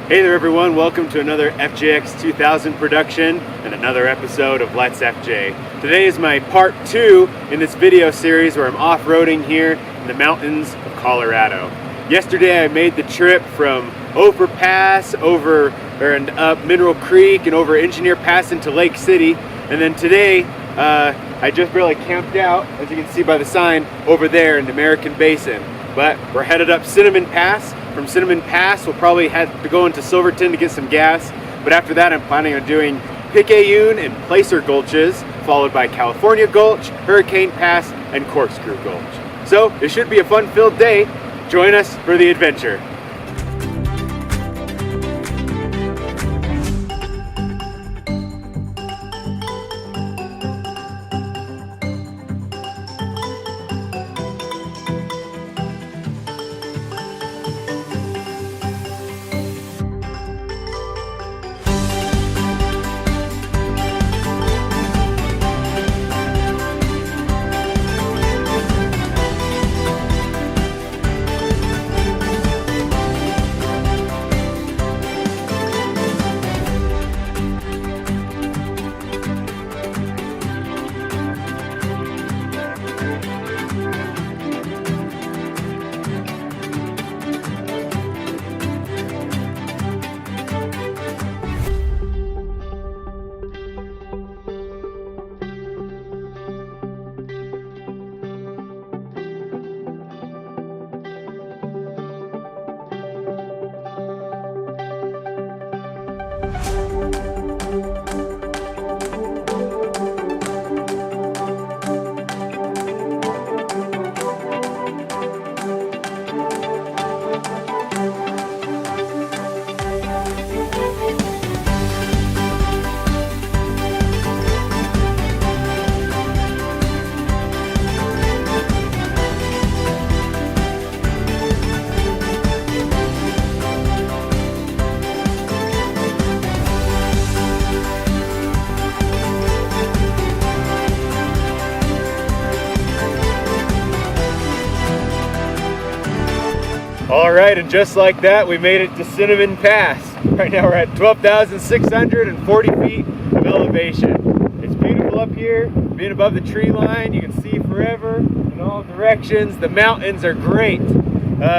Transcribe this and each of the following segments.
Hey there everyone, welcome to another FJX 2000 production and another episode of Let's FJ. Today is my part 2 in this video series where I'm off-roading here in the mountains of Colorado. Yesterday I made the trip from Ophir Pass over and up Mineral Creek and over Engineer Pass into Lake City, and then today I just barely camped out, as you can see by the sign, over there in the American Basin. But we're headed up Cinnamon Pass. From Cinnamon Pass, we'll probably have to go into Silverton to get some gas. But after that, I'm planning on doing Picayune and Placer Gulches, followed by California Gulch, Hurricane Pass, and Corkscrew Gulch. So it should be a fun-filled day. Join us for the adventure. Alright, and just like that, we made it to Cinnamon Pass. Right now we're at 12,640 feet of elevation. It's beautiful up here, being above the tree line. You can see forever in all directions. The mountains are great.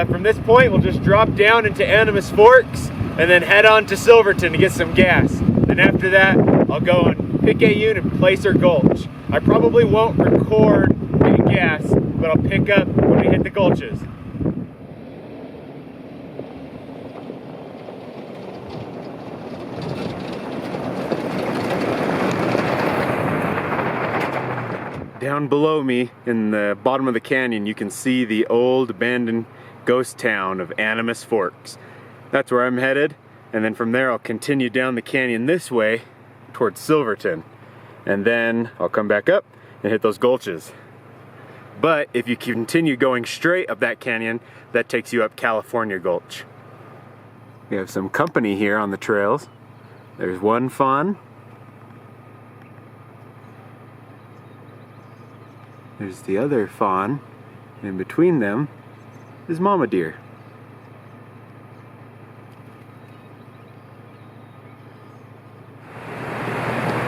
From this point, we'll just drop down into Animas Forks and then head on to Silverton to get some gas. And after that, I'll go on Picayune and Placer Gulch. I probably won't record getting gas, but I'll pick up when we hit the gulches. Down below me in the bottom of the canyon, you can see the old abandoned ghost town of Animas Forks. That's where I'm headed, and then from there I'll continue down the canyon this way towards Silverton, and then I'll come back up and hit those gulches. But if you continue going straight up that canyon, that takes you up California Gulch. We have some company here on the trails. There's one fawn. There's the other fawn, and in between them is mama deer.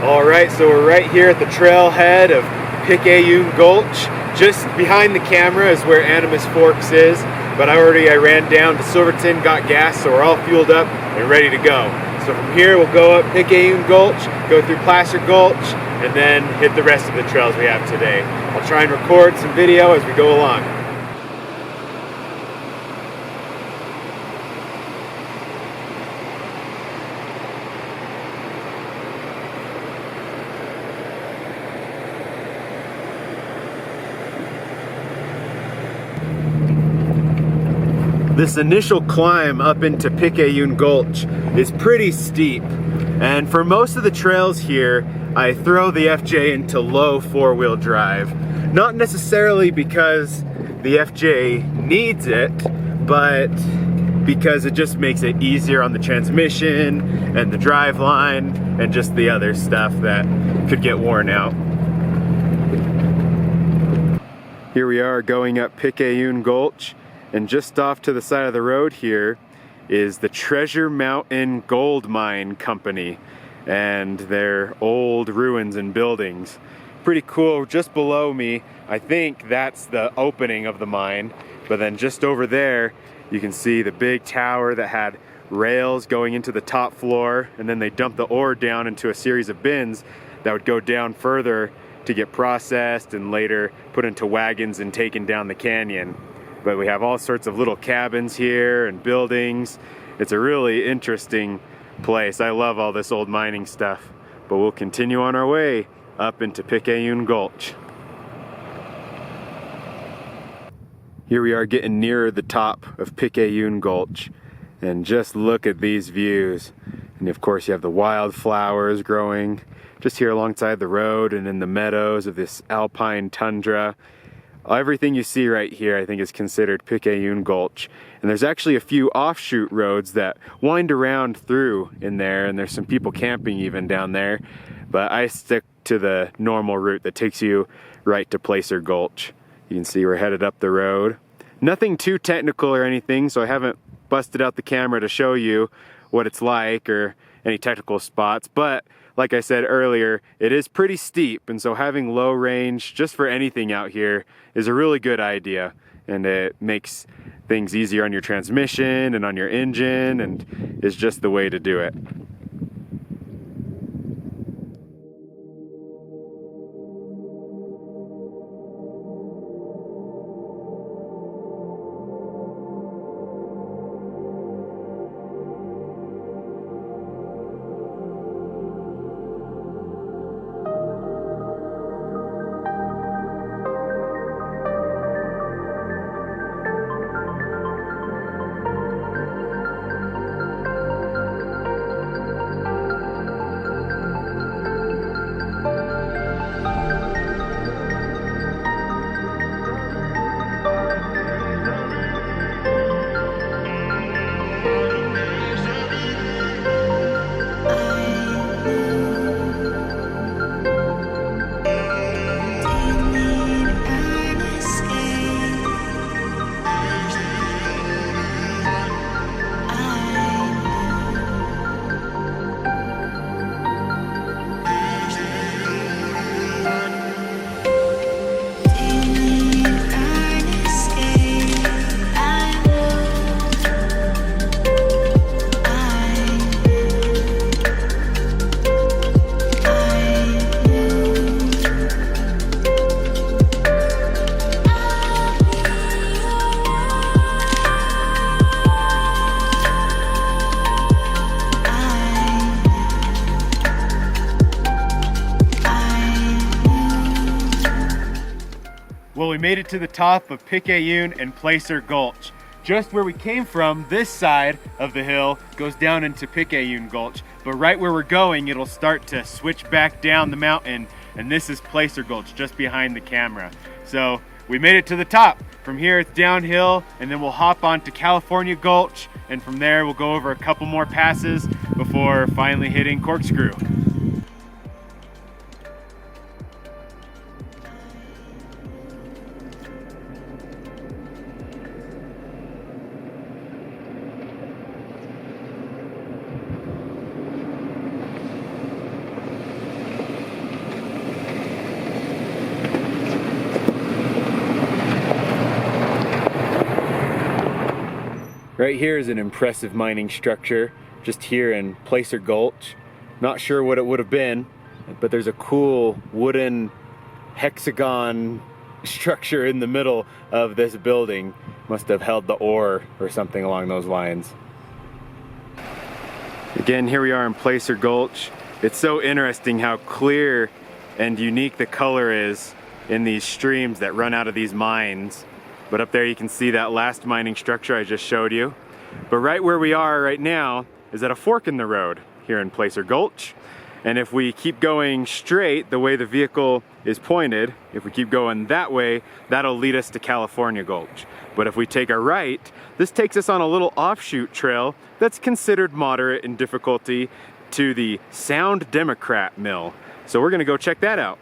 Alright, so we're right here at the trailhead of Picayune Gulch. Just behind the camera is where Animas Forks is, but I ran down to Silverton, got gas, so we're all fueled up and ready to go. So from here we'll go up Picayune Gulch, go through Placer Gulch, and then hit the rest of the trails we have today. I'll try and record some video as we go along. This initial climb up into Picayune Gulch is pretty steep, and for most of the trails here, I throw the FJ into low four-wheel drive. Not necessarily because the FJ needs it, but because it just makes it easier on the transmission and the driveline and just the other stuff that could get worn out. Here we are going up Picayune Gulch, and just off to the side of the road here is the Treasure Mountain Gold Mine Company and their old ruins and buildings. Pretty cool. Just below me, I think that's the opening of the mine, but then just over there you can see the big tower that had rails going into the top floor, and then they dumped the ore down into a series of bins that would go down further to get processed and later put into wagons and taken down the canyon. But we have all sorts of little cabins here and buildings. It's a really interesting place. I love all this old mining stuff. But we'll continue on our way up into Picayune Gulch. Here we are getting nearer the top of Picayune Gulch, and just look at these views. And of course you have the wildflowers growing just here alongside the road and in the meadows of this alpine tundra. Everything you see right here I think is considered Picayune Gulch. And there's actually a few offshoot roads that wind around through in there, and there's some people camping even down there. But I stick to the normal route that takes you right to Placer Gulch. You can see we're headed up the road. Nothing too technical or anything, so I haven't busted out the camera to show you what it's like or any technical spots, but like I said earlier, it is pretty steep, and so having low range just for anything out here is a really good idea, and it makes things easier on your transmission and on your engine, and is just the way to do it. Well, we made it to the top of Picayune and Placer Gulch. Just where we came from, this side of the hill goes down into Picayune Gulch, but right where we're going, it'll start to switch back down the mountain, and this is Placer Gulch, just behind the camera. So we made it to the top. From here it's downhill, and then we'll hop onto California Gulch, and from there we'll go over a couple more passes before finally hitting Corkscrew. Right here is an impressive mining structure, just here in Placer Gulch. Not sure what it would have been, but there's a cool wooden hexagon structure in the middle of this building. Must have held the ore or something along those lines. Again, here we are in Placer Gulch. It's so interesting how clear and unique the color is in these streams that run out of these mines. But up there you can see that last mining structure I just showed you. But right where we are right now is at a fork in the road here in Placer Gulch. And if we keep going straight the way the vehicle is pointed, if we keep going that way, that'll lead us to California Gulch. But if we take a right, this takes us on a little offshoot trail that's considered moderate in difficulty to the Sound Democrat Mill. So we're gonna go check that out.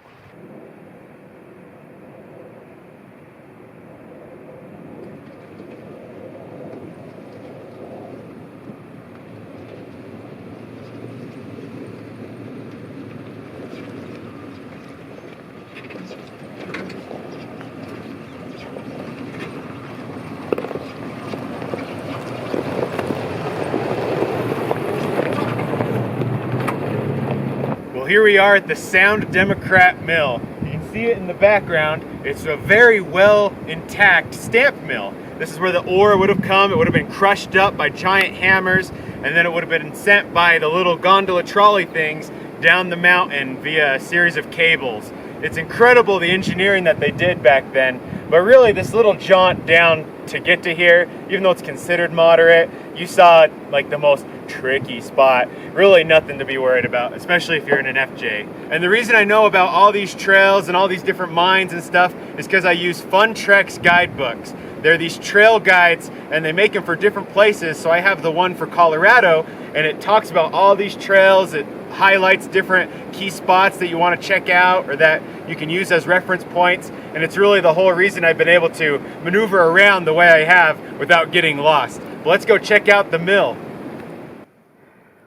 Well, here we are at the Sound Democrat Mill. You can see it in the background. It's a very well intact stamp mill. This is where the ore would have come. It would have been crushed up by giant hammers, and then it would have been sent by the little gondola trolley things down the mountain via a series of cables. It's incredible the engineering that they did back then, but really this little jaunt down to get to here, even though it's considered moderate, you saw like the most tricky spot. Really nothing to be worried about, especially if you're in an FJ. And the reason I know about all these trails and all these different mines and stuff is because I use Fun Treks guidebooks. They're these trail guides and they make them for different places. So I have the one for Colorado and it talks about all these trails. It highlights different key spots that you want to check out or that you can use as reference points. And it's really the whole reason I've been able to maneuver around the way I have without getting lost. But let's go check out the mill.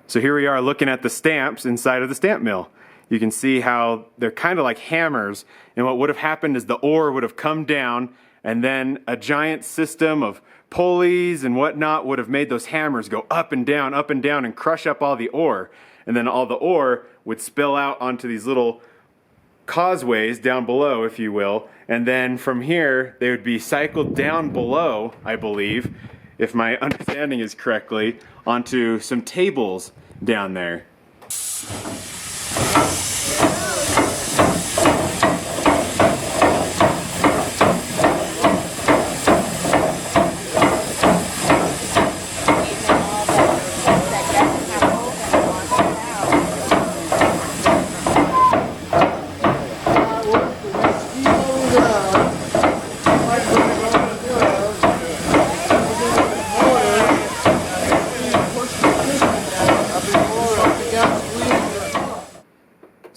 So here we are looking at the stamps inside of the stamp mill. You can see how they're kind of like hammers, and what would have happened is the ore would have come down and then a giant system of pulleys and whatnot would have made those hammers go up and down and crush up all the ore. And then all the ore would spill out onto these little causeways down below, if you will. And then from here, they would be cycled down below, I believe, if my understanding is correctly, onto some tables down there.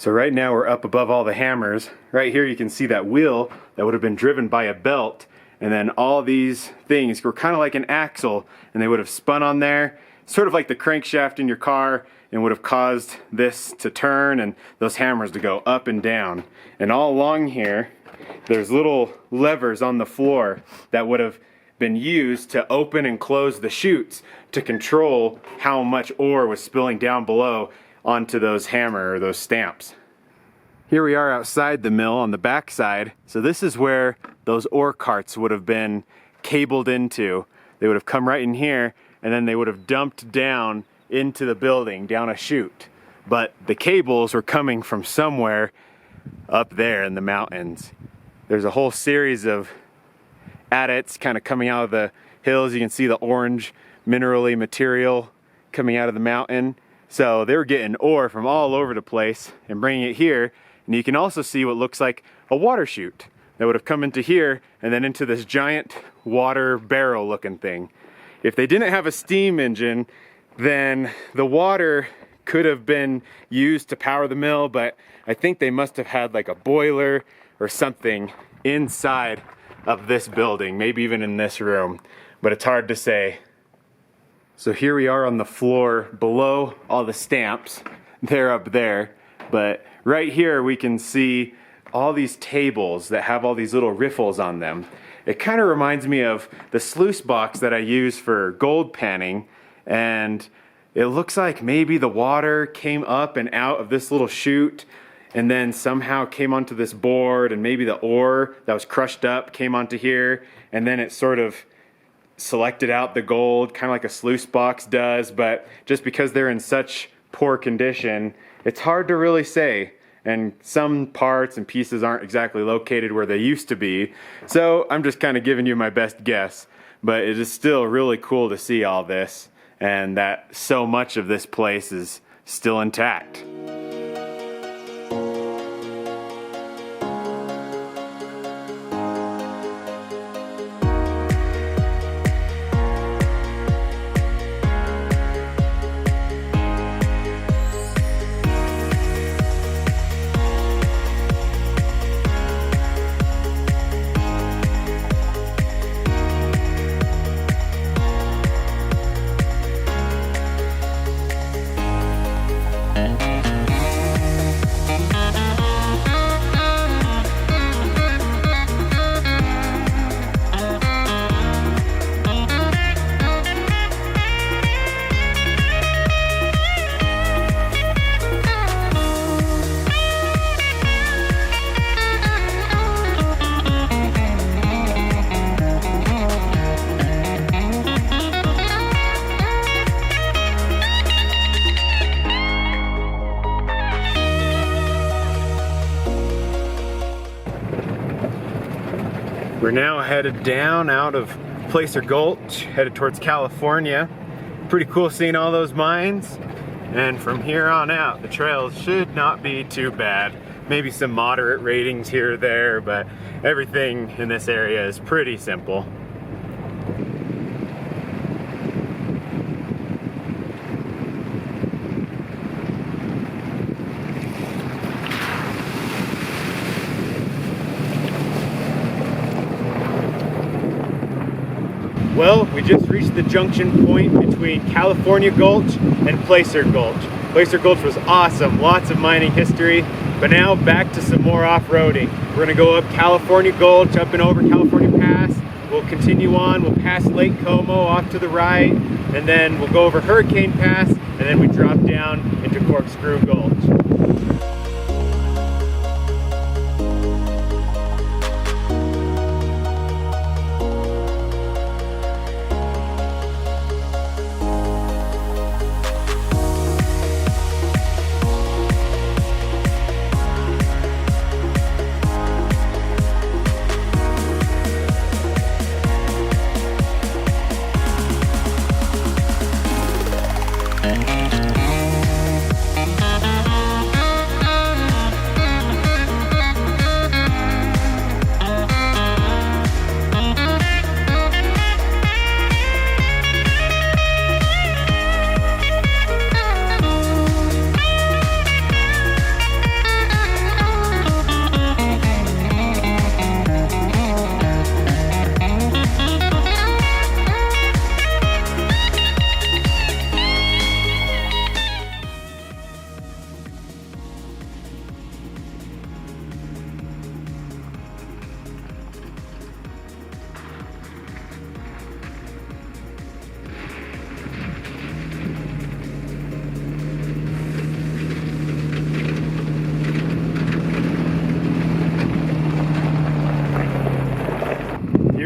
So right now we're up above all the hammers. Right here you can see that wheel that would have been driven by a belt, and then all these things were kind of like an axle and they would have spun on there, sort of like the crankshaft in your car, and would have caused this to turn and those hammers to go up and down. And all along here there's little levers on the floor that would have been used to open and close the chutes to control how much ore was spilling down below onto those hammer or those stamps. Here we are outside the mill on the back side. So this is where those ore carts would have been cabled into. They would have come right in here and then they would have dumped down into the building, down a chute. But the cables were coming from somewhere up there in the mountains. There's a whole series of adits kind of coming out of the hills. You can see the orange minerally material coming out of the mountain. So they were getting ore from all over the place and bringing it here. And you can also see what looks like a water chute that would have come into here and then into this giant water barrel looking thing. If they didn't have a steam engine, then the water could have been used to power the mill, but I think they must have had like a boiler or something inside of this building, maybe even in this room, but it's hard to say. So here we are on the floor below all the stamps. They're up there, but right here we can see all these tables that have all these little riffles on them. It kind of reminds me of the sluice box that I use for gold panning, and it looks like maybe the water came up and out of this little chute and then somehow came onto this board, and maybe the ore that was crushed up came onto here, and then it sort of selected out the gold, kind of like a sluice box does. But just because they're in such poor condition, it's hard to really say, and some parts and pieces aren't exactly located where they used to be, so I'm just kind of giving you my best guess. But it is still really cool to see all this, and that so much of this place is still intact. We're now headed down out of Placer Gulch, headed towards California. Pretty cool seeing all those mines. And from here on out, the trails should not be too bad. Maybe some moderate ratings here or there, but everything in this area is pretty simple. Well, we just reached the junction point between California Gulch and Placer Gulch. Placer Gulch was awesome, lots of mining history, but now back to some more off-roading. We're gonna go up California Gulch, up and over California Pass. We'll continue on, we'll pass Lake Como off to the right, and then we'll go over Hurricane Pass, and then we drop down into Corkscrew Gulch.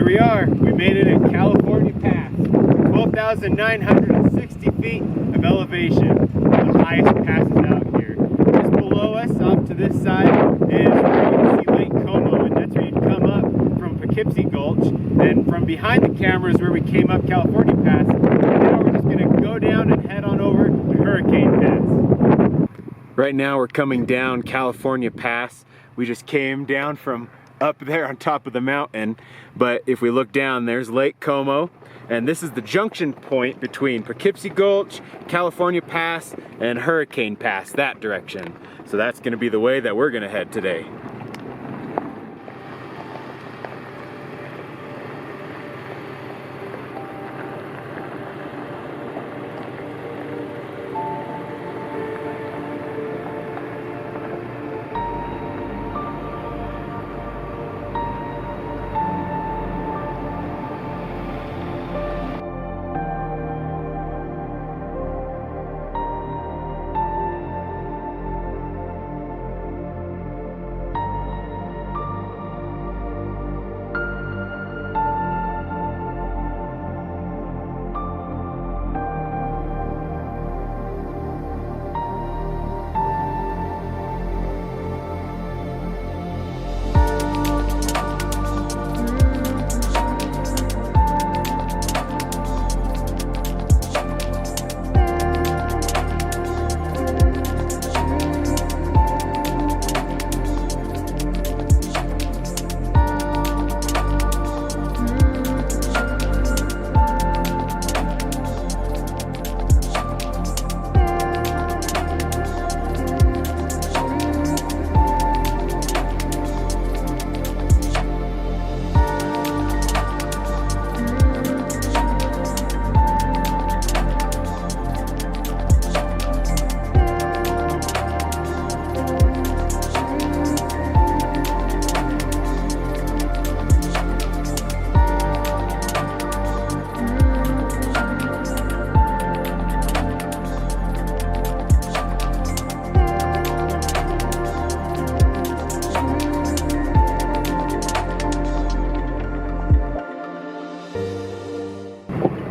We are. We made it at California Pass. 12,960 feet of elevation. The highest passes out here. Just below us, off to this side, is where you can see Lake Como, and that's where you come up from Picayune Gulch. And from behind the camera is where we came up California Pass. And now we're just going to go down and head on over to Hurricane Pass. Right now we're coming down California Pass. We just came down from up there on top of the mountain, but if we look down, there's Lake Como, and this is the junction point between Picayune Gulch, California Pass, and Hurricane Pass, that direction. So that's going to be the way that we're going to head today.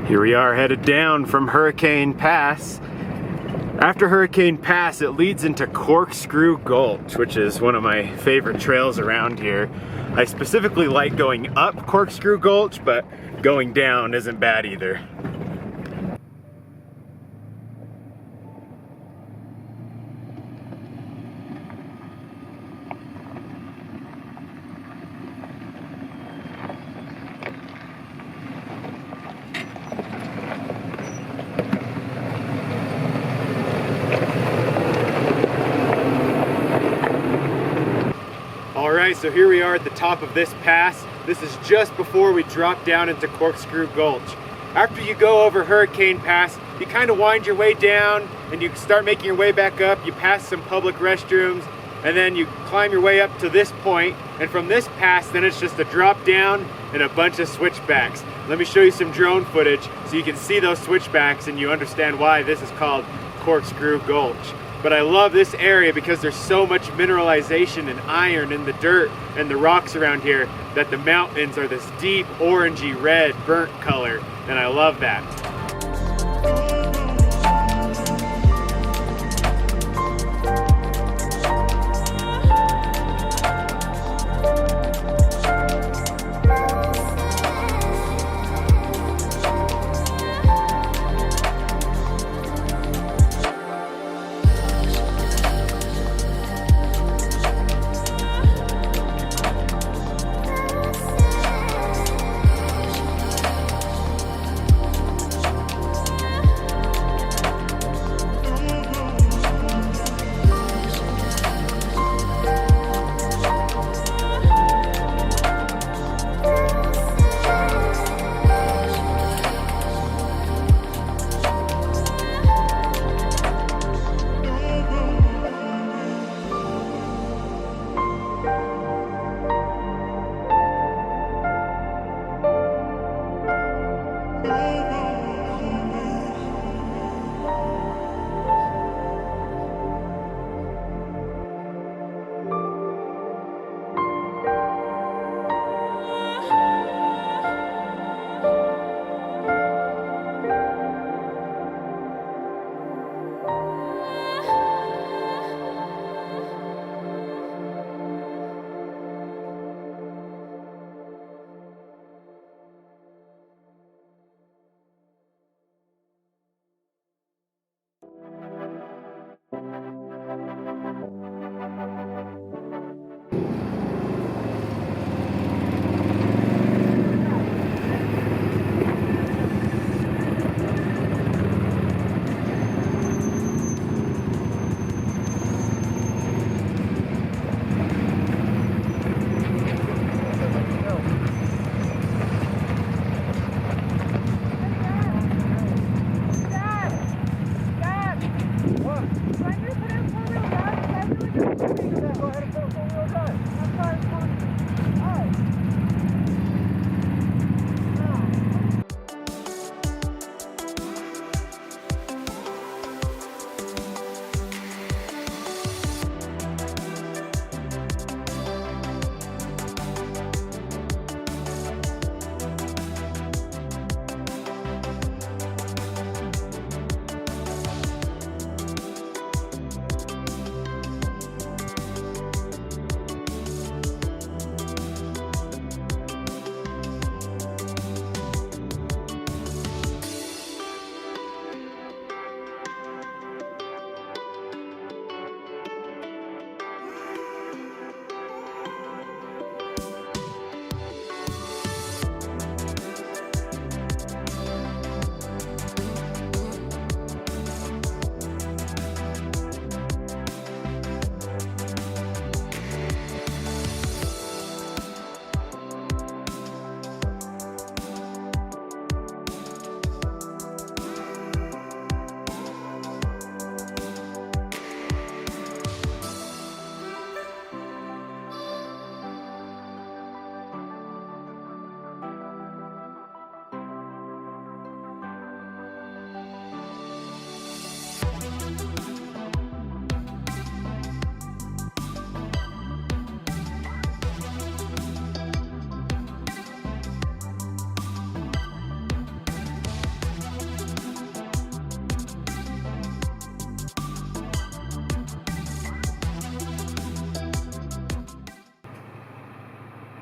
Here we are headed down from Hurricane Pass. After Hurricane Pass, it leads into Corkscrew Gulch, which is one of my favorite trails around here. I specifically like going up Corkscrew Gulch, but going down isn't bad either. Alright, so here we are at the top of this pass. This is just before we drop down into Corkscrew Gulch. After you go over Hurricane Pass, you kind of wind your way down and you start making your way back up. You pass some public restrooms and then you climb your way up to this point. And from this pass, then it's just a drop down and a bunch of switchbacks. Let me show you some drone footage so you can see those switchbacks and you understand why this is called Corkscrew Gulch. But I love this area because there's so much mineralization and iron in the dirt and the rocks around here that the mountains are this deep orangey red burnt color, and I love that.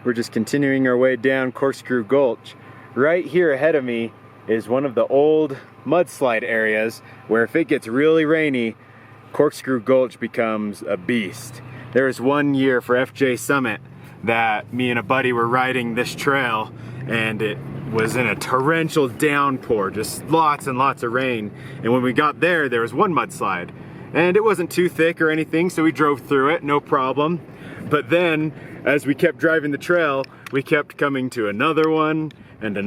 We're just continuing our way down Corkscrew Gulch. Right here ahead of me is one of the old mudslide areas where if it gets really rainy, Corkscrew Gulch becomes a beast. There was one year for FJ Summit that me and a buddy were riding this trail and it was in a torrential downpour, just lots and lots of rain. And when we got there, there was one mudslide. And it wasn't too thick or anything, so we drove through it, no problem. But then, as we kept driving the trail, we kept coming to another one, and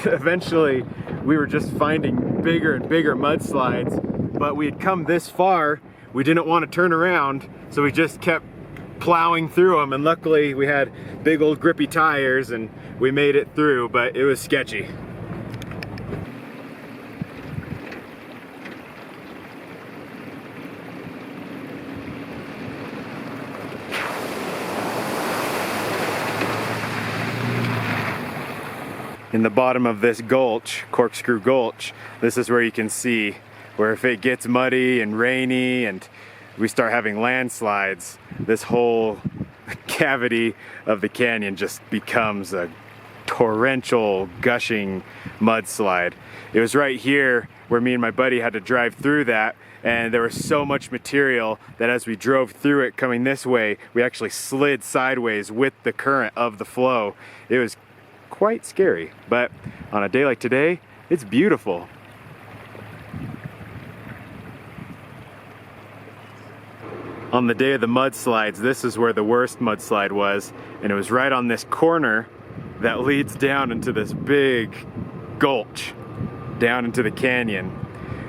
eventually we were just finding bigger and bigger mudslides. But we had come this far, we didn't want to turn around, so we just kept plowing through them, and luckily we had big old grippy tires and we made it through, but it was sketchy. In the bottom of this gulch, Corkscrew Gulch, this is where you can see where if it gets muddy and rainy and we start having landslides, this whole cavity of the canyon just becomes a torrential, gushing mudslide. It was right here where me and my buddy had to drive through that, and there was so much material that as we drove through it coming this way, we actually slid sideways with the current of the flow. It was quite scary, but on a day like today, it's beautiful. On the day of the mudslides, this is where the worst mudslide was, and it was right on this corner that leads down into this big gulch, down into the canyon.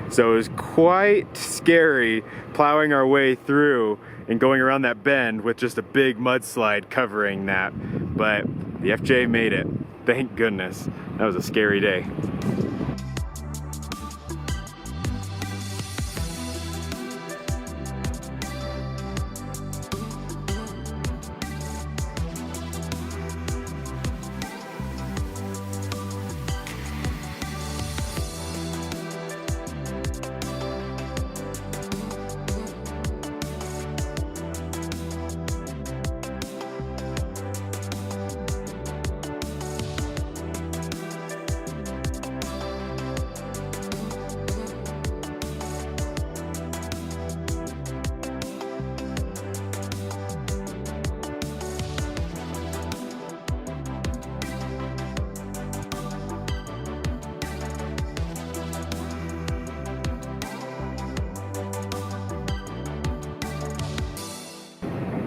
So it was quite scary plowing our way through and going around that bend with just a big mudslide covering that, but the FJ made it. Thank goodness. That was a scary day.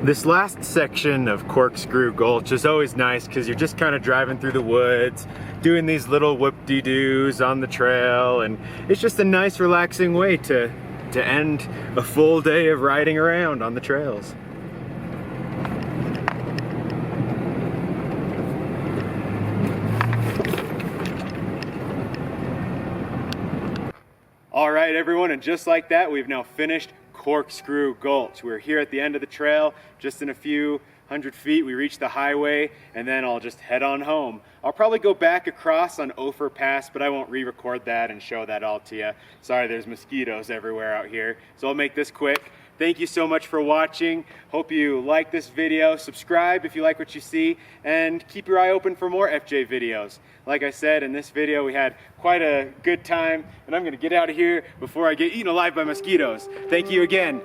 This last section of Corkscrew Gulch is always nice because you're just kind of driving through the woods, doing these little whoop-de-doos on the trail, and it's just a nice relaxing way to end a full day of riding around on the trails. All right, everyone, and just like that, we've now finished Corkscrew Gulch. We're here at the end of the trail. Just in a few hundred feet we reach the highway, and then I'll just head on home. I'll probably go back across on Ophir Pass, but I won't re-record that and show that all to you. Sorry, there's mosquitoes everywhere out here, so I'll make this quick. Thank you so much for watching. Hope you like this video. Subscribe if you like what you see, and keep your eye open for more FJ videos. Like I said, in this video we had quite a good time, and I'm gonna get out of here before I get eaten alive by mosquitoes. Thank you again.